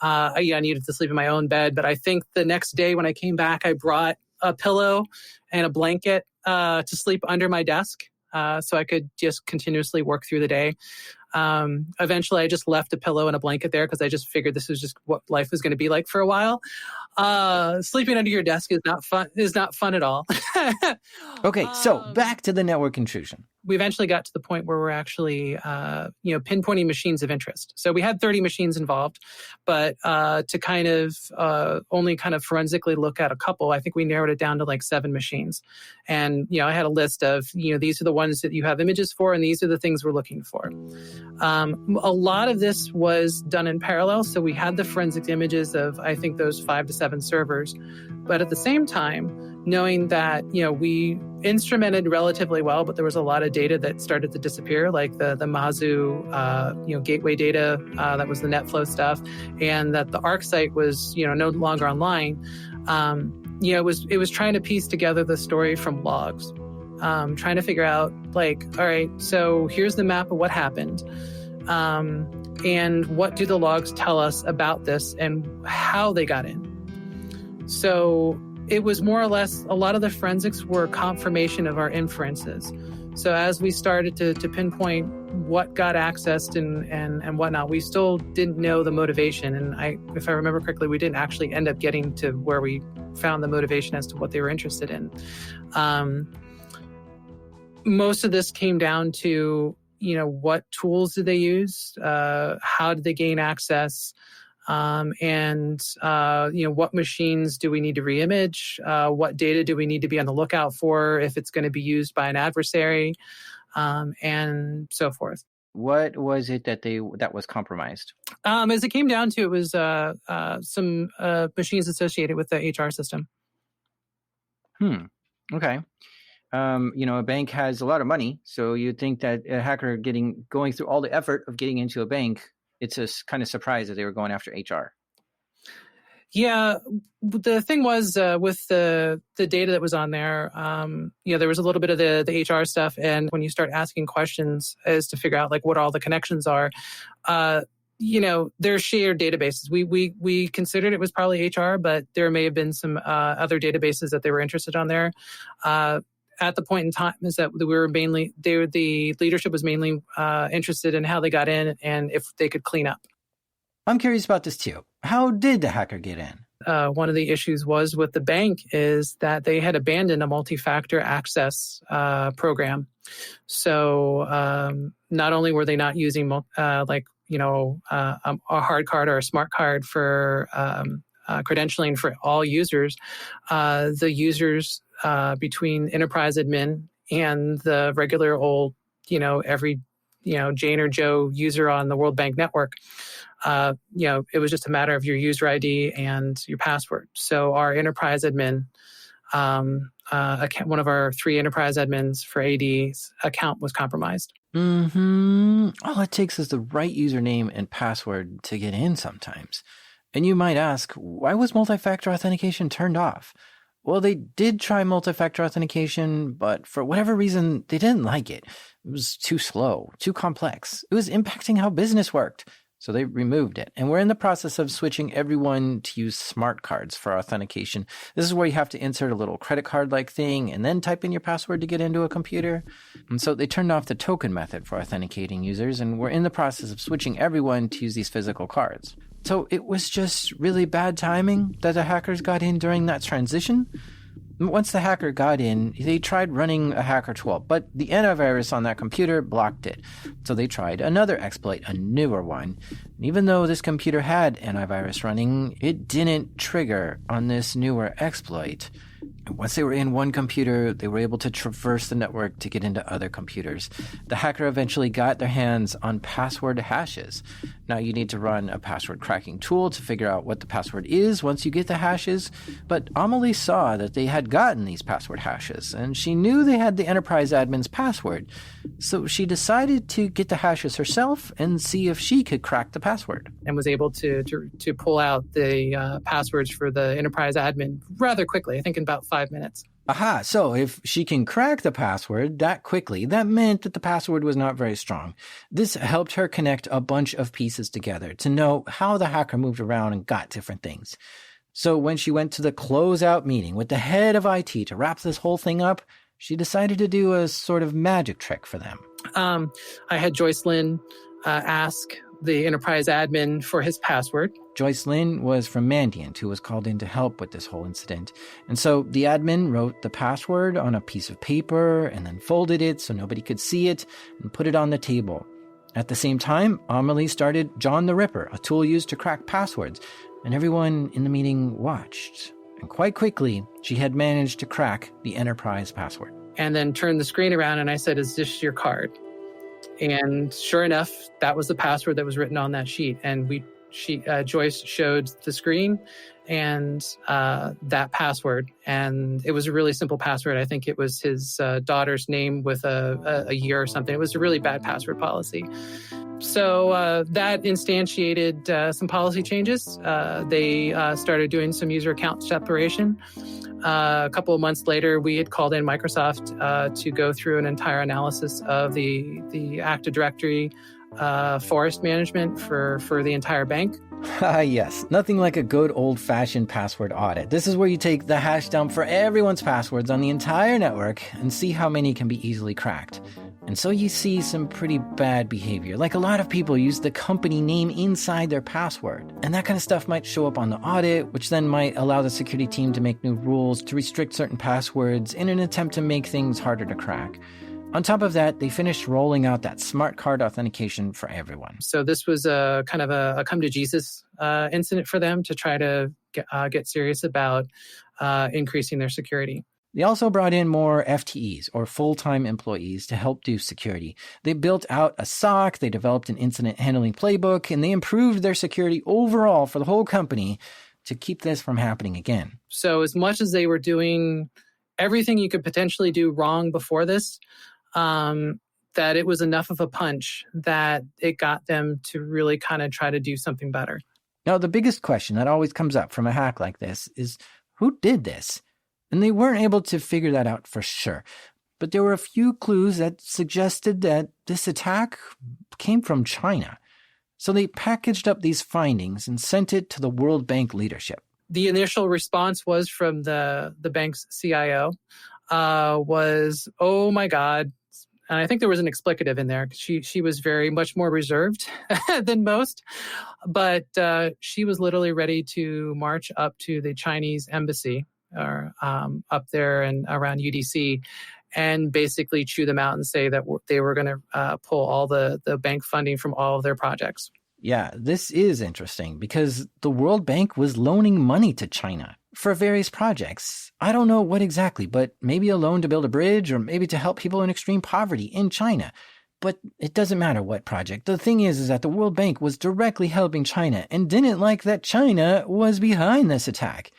I needed to sleep in my own bed. But I think the next day when I came back, I brought a pillow and a blanket to sleep under my desk so I could just continuously work through the day. Eventually, I just left a pillow and a blanket there because I just figured this was just what life was going to be like for a while. Sleeping under your desk is not fun. Is not fun at all. Okay, so back to the network intrusion. We eventually got to the point where we're actually, pinpointing machines of interest. So we had 30 machines involved, but to kind of only kind of forensically look at a couple, I think we narrowed it down to like 7 machines. And, I had a list of, these are the ones that you have images for, and these are the things we're looking for. A lot of this was done in parallel. So we had the forensic images of, I think, those 5 to 7 servers. But at the same time, knowing that, we instrumented relatively well, but there was a lot of data that started to disappear, like the Mazu, gateway data, that was the NetFlow stuff, and that the ArcSite was, no longer online. It was trying to piece together the story from logs, trying to figure out, like, all right, so here's the map of what happened. And what do the logs tell us about this and how they got in? So it was more or less, a lot of the forensics were confirmation of our inferences. So as we started to pinpoint what got accessed and whatnot, we still didn't know the motivation. And if I remember correctly, we didn't actually end up getting to where we found the motivation as to what they were interested in. Most of this came down to, what tools did they use? How did they gain access? And what machines do we need to reimage? What data do we need to be on the lookout for if it's going to be used by an adversary, and so forth. What was it that was compromised? As it came down to, it was some machines associated with the HR system. Okay. A bank has a lot of money, so you'd think that a hacker going through all the effort of getting into a bank, it's a kind of surprise that they were going after HR. Yeah, the thing was with the data that was on there, there was a little bit of the HR stuff, and when you start asking questions as to figure out like what all the connections are, they're shared databases. We considered it was probably HR, but there may have been some other databases that they were interested on there. At the point in time is that the leadership was mainly interested in how they got in and if they could clean up. I'm curious about this too. How did the hacker get in? One of the issues was with the bank is that they had abandoned a multi-factor access program. So not only were they not using a hard card or a smart card for credentialing for all users, the users between enterprise admin and the regular old, every, Jane or Joe user on the World Bank network, it was just a matter of your user ID and your password. So our enterprise admin, one of our 3 enterprise admins for AD's account was compromised. All it takes is the right username and password to get in sometimes. And you might ask, why was multi-factor authentication turned off? Well, they did try multi-factor authentication, but for whatever reason, they didn't like it. It was too slow, too complex. It was impacting how business worked. So they removed it. And we're in the process of switching everyone to use smart cards for authentication. This is where you have to insert a little credit card-like thing and then type in your password to get into a computer. And so they turned off the token method for authenticating users, and we're in the process of switching everyone to use these physical cards. So it was just really bad timing that the hackers got in during that transition. Once the hacker got in, they tried running a hacker tool, but the antivirus on that computer blocked it. So they tried another exploit, a newer one. And even though this computer had antivirus running, it didn't trigger on this newer exploit. And once they were in one computer, they were able to traverse the network to get into other computers. The hacker eventually got their hands on password hashes. Now you need to run a password cracking tool to figure out what the password is once you get the hashes. But Amelie saw that they had gotten these password hashes, and she knew they had the enterprise admin's password. So she decided to get the hashes herself and see if she could crack the password. And was able to pull out the passwords for the enterprise admin rather quickly, I think in about 5 minutes. Aha, so if she can crack the password that quickly, that meant that the password was not very strong. This helped her connect a bunch of pieces together to know how the hacker moved around and got different things. So when she went to the closeout meeting with the head of IT to wrap this whole thing up, she decided to do a sort of magic trick for them. I had Joyce Lynn ask the enterprise admin for his password. Joyce Lynn was from Mandiant, who was called in to help with this whole incident. And so the admin wrote the password on a piece of paper and then folded it so nobody could see it and put it on the table. At the same time, Amelie started John the Ripper, a tool used to crack passwords, and everyone in the meeting watched. And quite quickly, she had managed to crack the enterprise password. And then turned the screen around and I said, "Is this your card?" And sure enough, that was the password that was written on that sheet. And Joyce showed the screen and that password. And it was a really simple password. I think it was his daughter's name with a year or something. It was a really bad password policy. So that instantiated some policy changes. They started doing some user account separation. A couple of months later, we had called in Microsoft to go through an entire analysis of the Active Directory forest management for the entire bank. Yes, nothing like a good old-fashioned password audit. This is where you take the hash dump for everyone's passwords on the entire network and see how many can be easily cracked. And so you see some pretty bad behavior. Like a lot of people use the company name inside their password. And that kind of stuff might show up on the audit, which then might allow the security team to make new rules to restrict certain passwords in an attempt to make things harder to crack. On top of that, they finished rolling out that smart card authentication for everyone. So this was a kind of a come to Jesus incident for them to try to get serious about increasing their security. They also brought in more FTEs, or full-time employees, to help do security. They built out a SOC, they developed an incident handling playbook, and they improved their security overall for the whole company to keep this from happening again. So as much as they were doing everything you could potentially do wrong before this, that it was enough of a punch that it got them to really kind of try to do something better. Now, the biggest question that always comes up from a hack like this is, who did this? And they weren't able to figure that out for sure. But there were a few clues that suggested that this attack came from China. So they packaged up these findings and sent it to the World Bank leadership. The initial response was from the bank's CIO, was, "Oh my God." And I think there was an explicative in there. She was very much more reserved than most. But she was literally ready to march up to the Chinese embassy or up there and around UDC and basically chew them out and say that they were going to pull all the bank funding from all of their projects. Yeah, this is interesting because the World Bank was loaning money to China for various projects. I don't know what exactly, but maybe a loan to build a bridge or maybe to help people in extreme poverty in China. But it doesn't matter what project. The thing is that the World Bank was directly helping China and didn't like that China was behind this attack.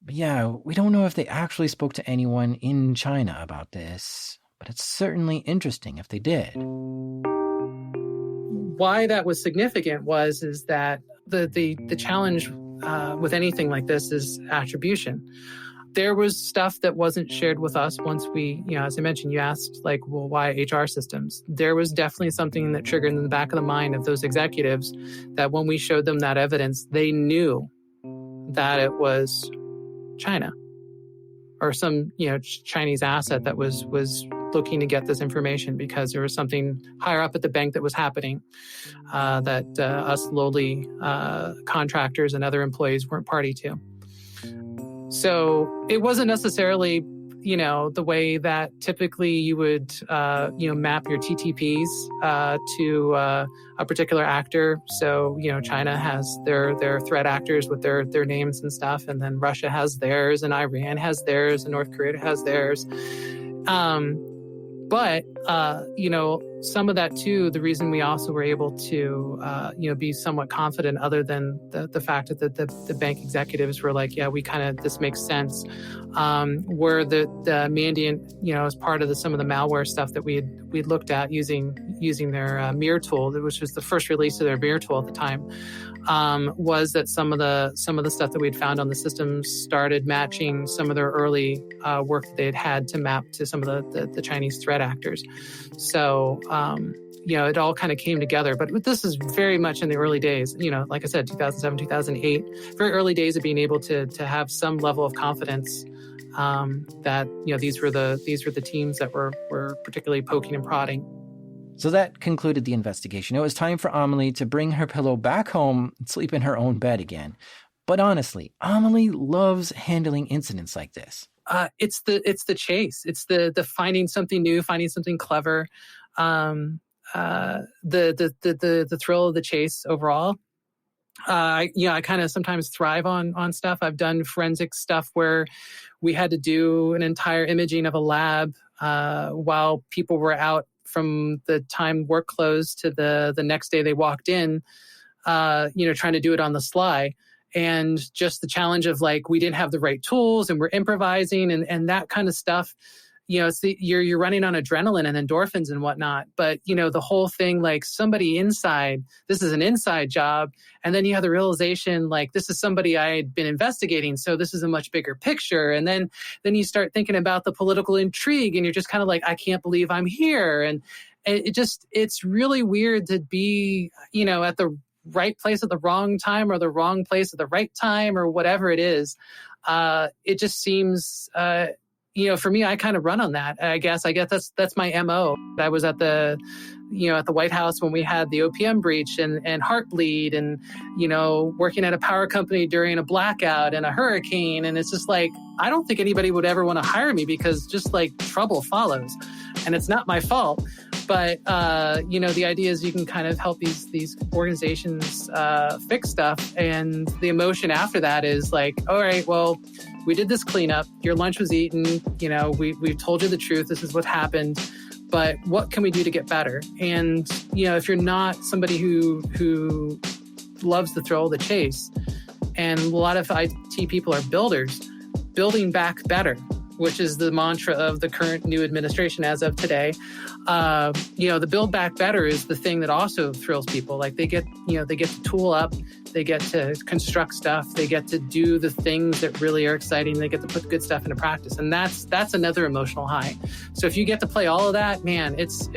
But yeah, we don't know if they actually spoke to anyone in China about this, but it's certainly interesting if they did. Why that was significant is that the challenge with anything like this is attribution. There was stuff that wasn't shared with us once we, as I mentioned, you asked, like, well, why HR systems? There was definitely something that triggered in the back of the mind of those executives that when we showed them that evidence, they knew that it was China or some, Chinese asset that was looking to get this information because there was something higher up at the bank that was happening that us lowly contractors and other employees weren't party to. So it wasn't necessarily, the way that typically you would, map your TTPs to a particular actor. So, China has their threat actors with their names and stuff, and then Russia has theirs, and Iran has theirs, and North Korea has theirs. But, some of that too, the reason we also were able to, be somewhat confident other than the fact that the bank executives were like, yeah, this makes sense. Were the Mandiant, as part of some of the malware stuff that we'd looked at using their mirror tool, which was the first release of their mirror tool at the time, was that some of the stuff that we'd found on the systems started matching some of their early work that they'd had to map to some of the Chinese threat actors. So, it all kind of came together. But this is very much in the early days, like I said, 2007, 2008, very early days of being able to have some level of confidence that, these were the teams that were particularly poking and prodding. So that concluded the investigation. It was time for Amelie to bring her pillow back home and sleep in her own bed again. But honestly, Amelie loves handling incidents like this. It's the chase. It's the finding something new, finding something clever, the thrill of the chase overall. I kind of sometimes thrive on stuff. I've done forensic stuff where we had to do an entire imaging of a lab while people were out from the time work closed to the next day they walked in, trying to do it on the sly. And just the challenge of like, we didn't have the right tools and we're improvising and that kind of stuff. It's you're running on adrenaline and endorphins and whatnot. But, the whole thing, like somebody inside, this is an inside job. And then you have the realization, like, this is somebody I had been investigating. So this is a much bigger picture. And then you start thinking about the political intrigue and you're just kind of like, I can't believe I'm here. And it's really weird to be, at the right place at the wrong time or the wrong place at the right time or whatever it is. It just seems, for me, I kind of run on that. I guess that's my MO. I was at the White House when we had the OPM breach and Heartbleed and, working at a power company during a blackout and a hurricane. And it's just like, I don't think anybody would ever want to hire me because just like trouble follows and it's not my fault. But, the idea is you can kind of help these organizations fix stuff. And the emotion after that is like, all right, well, we did this cleanup. Your lunch was eaten. We've told you the truth. This is what happened. But what can we do to get better? And, if you're not somebody who loves the thrill of the chase, and a lot of IT people are builders, building back better, which is the mantra of the current new administration as of today. The build back better is the thing that also thrills people. Like they get to tool up, they get to construct stuff, they get to do the things that really are exciting, they get to put good stuff into practice. And that's another emotional high. So if you get to play all of that, man, it's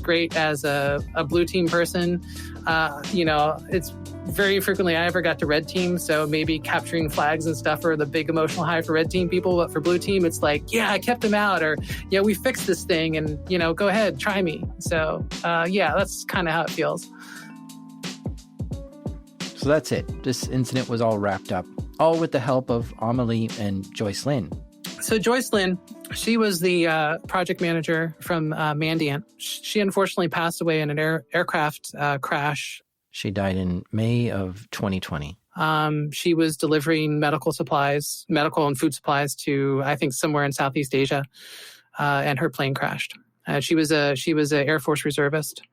great as a blue team person. It's very frequently I ever got to red team. So maybe capturing flags and stuff are the big emotional high for red team people. But for blue team, it's like, yeah, I kept them out, or, we fixed this thing and, go ahead, try me. So, that's kind of how it feels. So that's it. This incident was all wrapped up, all with the help of Amelie and Joyce Lynn. So Joyce Lynn, she was the project manager from Mandiant. She unfortunately passed away in an aircraft crash. She died in May of 2020. She was delivering medical and food supplies to, I think, somewhere in Southeast Asia, and her plane crashed. She was a Air Force reservist.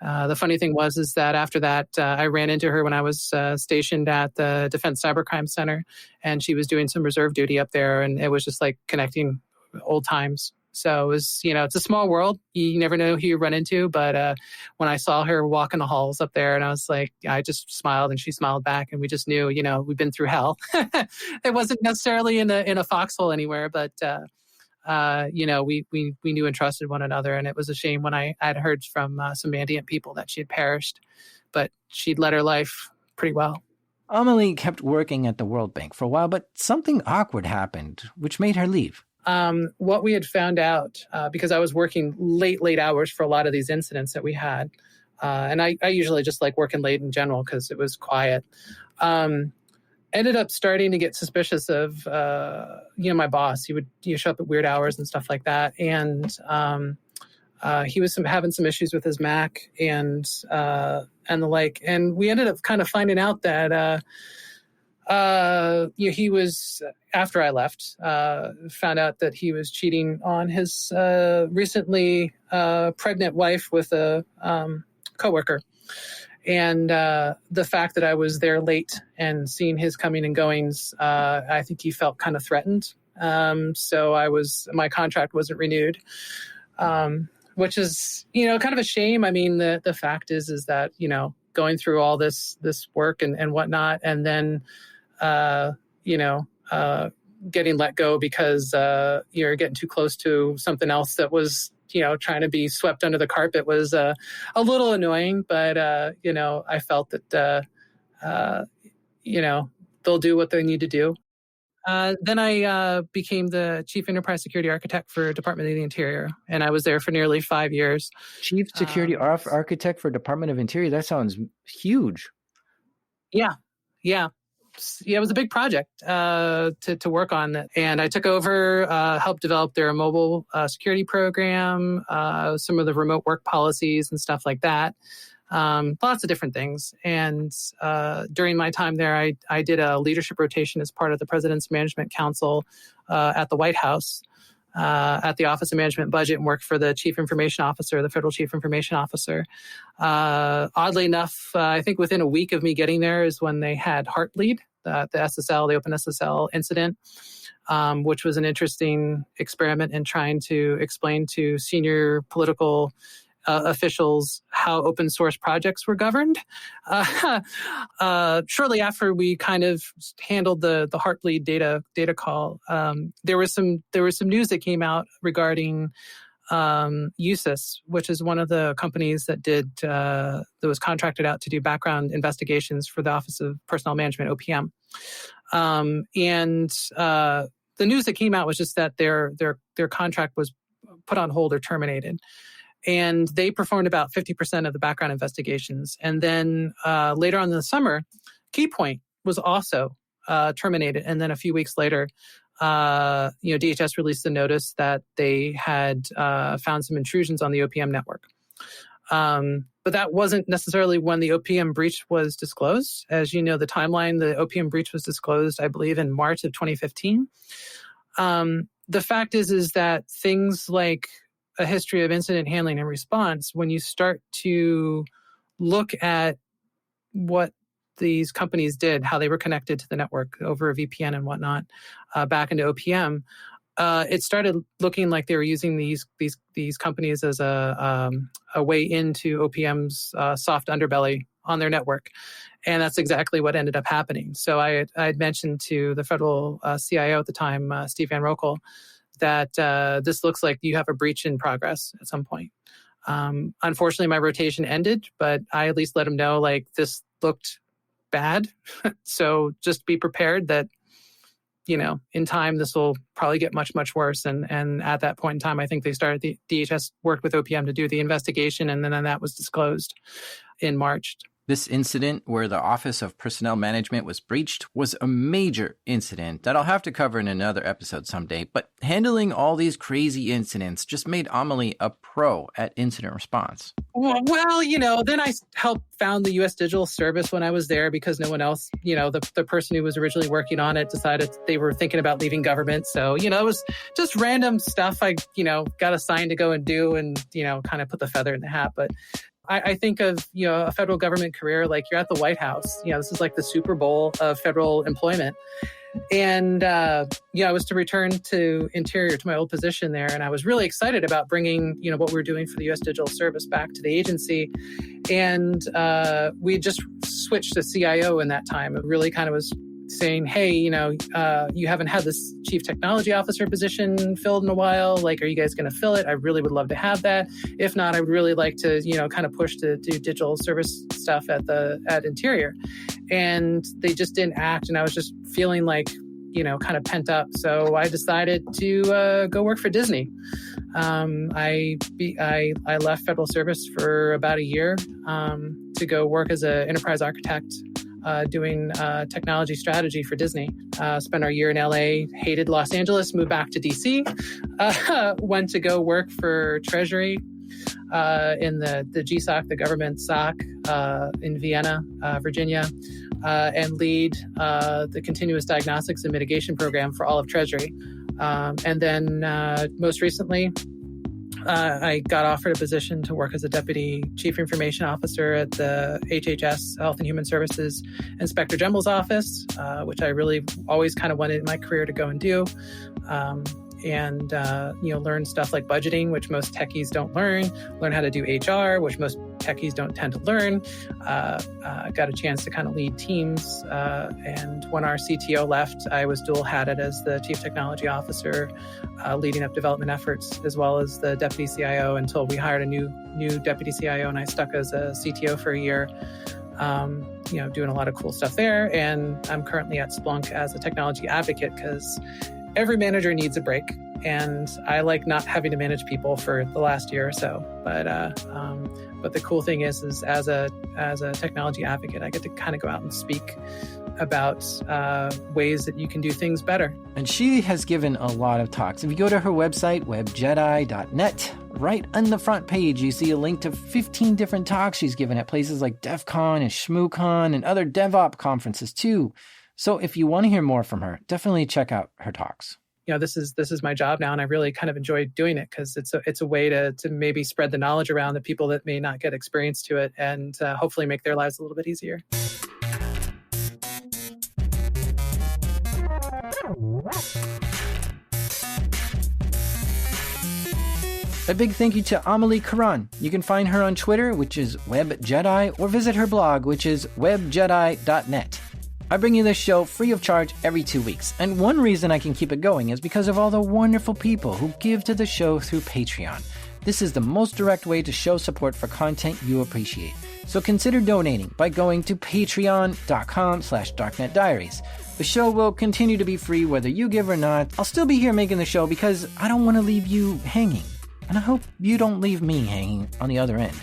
The funny thing is that after that, I ran into her when I was stationed at the Defense Cybercrime Center, and she was doing some reserve duty up there, and it was just like connecting old times. So it was, it's a small world. You never know who you run into. But when I saw her walk in the halls up there, and I was like, I just smiled and she smiled back, and we just knew, we've been through hell. It wasn't necessarily in a foxhole anywhere, but we knew and trusted one another. And it was a shame when I had heard from some Mandiant people that she had perished, but she'd led her life pretty well. Amelie kept working at the World Bank for a while, but something awkward happened, which made her leave. What we had found out, because I was working late hours for a lot of these incidents that we had, and I usually just like working late in general because it was quiet, ended up starting to get suspicious of, my boss. He would show up at weird hours and stuff like that. And he was having some issues with his Mac and the like. And we ended up kind of finding out that he was, after I left, found out that he was cheating on his recently pregnant wife with a coworker. And the fact that I was there late and seeing his coming and goings, I think he felt kind of threatened. So my contract wasn't renewed, which is, kind of a shame. I mean, the fact is that, going through all this work and whatnot, and then, getting let go because you're getting too close to something else that was, trying to be swept under the carpet was a little annoying. But, I felt that, they'll do what they need to do. Then I became the Chief Enterprise Security Architect for Department of the Interior, and I was there for nearly 5 years. Chief Security Architect for Department of Interior. That sounds huge. Yeah. It was a big project to work on. And I took over, helped develop their mobile security program, some of the remote work policies and stuff like that. Lots of different things. And during my time there, I did a leadership rotation as part of the President's Management Council at the White House, at the Office of Management and Budget, and worked for the Chief Information Officer, the Federal Chief Information Officer. Oddly enough, I think within a week of me getting there is when they had Heartbleed, the SSL, the Open SSL incident, which was an interesting experiment in trying to explain to senior political officials how open source projects were governed. Shortly after we kind of handled the Heartbleed data call, there was some news that came out regarding USIS, which is one of the companies that was contracted out to do background investigations for the Office of Personnel Management, OPM. And the news that came out was just that their contract was put on hold or terminated. And they performed about 50% of the background investigations. And then later on in the summer, Keypoint was also terminated. And then a few weeks later, DHS released a notice that they had found some intrusions on the OPM network. But that wasn't necessarily when the OPM breach was disclosed. As you know, the timeline, the OPM breach was disclosed, I believe, in March of 2015. The fact is that things like a history of incident handling and response, when you start to look at what these companies did, how they were connected to the network over a VPN and whatnot, back into OPM, it started looking like they were using these companies as a way into OPM's soft underbelly on their network. And that's exactly what ended up happening. So I had mentioned to the federal CIO at the time, Steve Van Rokel, that this looks like you have a breach in progress at some point. Unfortunately, my rotation ended, but I at least let him know, like, this looked bad. So just be prepared that, in time, this will probably get much, much worse. And at that point in time, I think they started, the DHS worked with OPM to do the investigation, and then that was disclosed in March. This incident where the Office of Personnel Management was breached was a major incident that I'll have to cover in another episode someday, but handling all these crazy incidents just made Amelie a pro at incident response. Well, then I helped found the U.S. Digital Service when I was there because no one else, the person who was originally working on it decided they were thinking about leaving government. So, it was just random stuff I, got assigned to go and do and, kind of put the feather in the hat. But I think of, a federal government career, like you're at the White House. This is like the Super Bowl of federal employment. And, I was to return to Interior, to my old position there. And I was really excited about bringing, what we were doing for the U.S. Digital Service back to the agency. And we just switched to CIO in that time. It really kind of was saying, hey, you haven't had this chief technology officer position filled in a while. Like, are you guys going to fill it? I really would love to have that. If not, I would really like to, kind of push to do digital service stuff at Interior. And they just didn't act. And I was just feeling like, kind of pent up. So I decided to go work for Disney. I left federal service for about a year to go work as an enterprise architect, doing technology strategy for Disney. Spent our year in LA, hated Los Angeles, moved back to DC, went to go work for Treasury in the GSOC, the government SOC in Vienna, Virginia, and lead the continuous diagnostics and mitigation program for all of Treasury. And then most recently, I got offered a position to work as a deputy chief information officer at the HHS, Health and Human Services Inspector General's office, which I really always kind of wanted in my career to go and do. And learn stuff like budgeting, which most techies don't learn how to do HR, which most techies don't tend to learn. Got a chance to kind of lead teams. And when our CTO left, I was dual-hatted as the chief technology officer, leading up development efforts, as well as the deputy CIO until we hired a new deputy CIO, and I stuck as a CTO for a year. doing a lot of cool stuff there. And I'm currently at Splunk as a technology advocate because every manager needs a break. And I like not having to manage people for the last year or so. But the cool thing is as a technology advocate, I get to kind of go out and speak about ways that you can do things better. And she has given a lot of talks. If you go to her website, webjedi.net, right on the front page, you see a link to 15 different talks she's given at places like DEF CON and ShmooCon and other DevOps conferences too. So if you want to hear more from her, definitely check out her talks. This is my job now, and I really kind of enjoy doing it because it's a way to maybe spread the knowledge around the people that may not get experience to it, and hopefully make their lives a little bit easier. A big thank you to Amelie Karan. You can find her on Twitter, which is webjedi, or visit her blog, which is webjedi.net. I bring you this show free of charge every 2 weeks, and one reason I can keep it going is because of all the wonderful people who give to the show through Patreon. This is the most direct way to show support for content you appreciate. So consider donating by going to patreon.com/darknetdiaries. The show will continue to be free whether you give or not. I'll still be here making the show because I don't want to leave you hanging. And I hope you don't leave me hanging on the other end.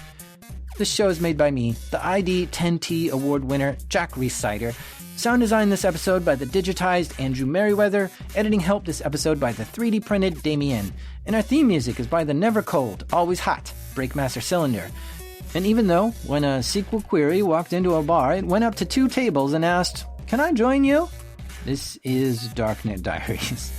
This show is made by me, the ID 10T award winner, Jack Reesider. Sound design this episode by the digitized Andrew Merriweather. Editing help this episode by the 3D printed Damien. And our theme music is by the never cold, always hot Breakmaster Cylinder. And even though, when a SQL query walked into a bar, it went up to 2 tables and asked, "Can I join you?" This is Darknet Diaries.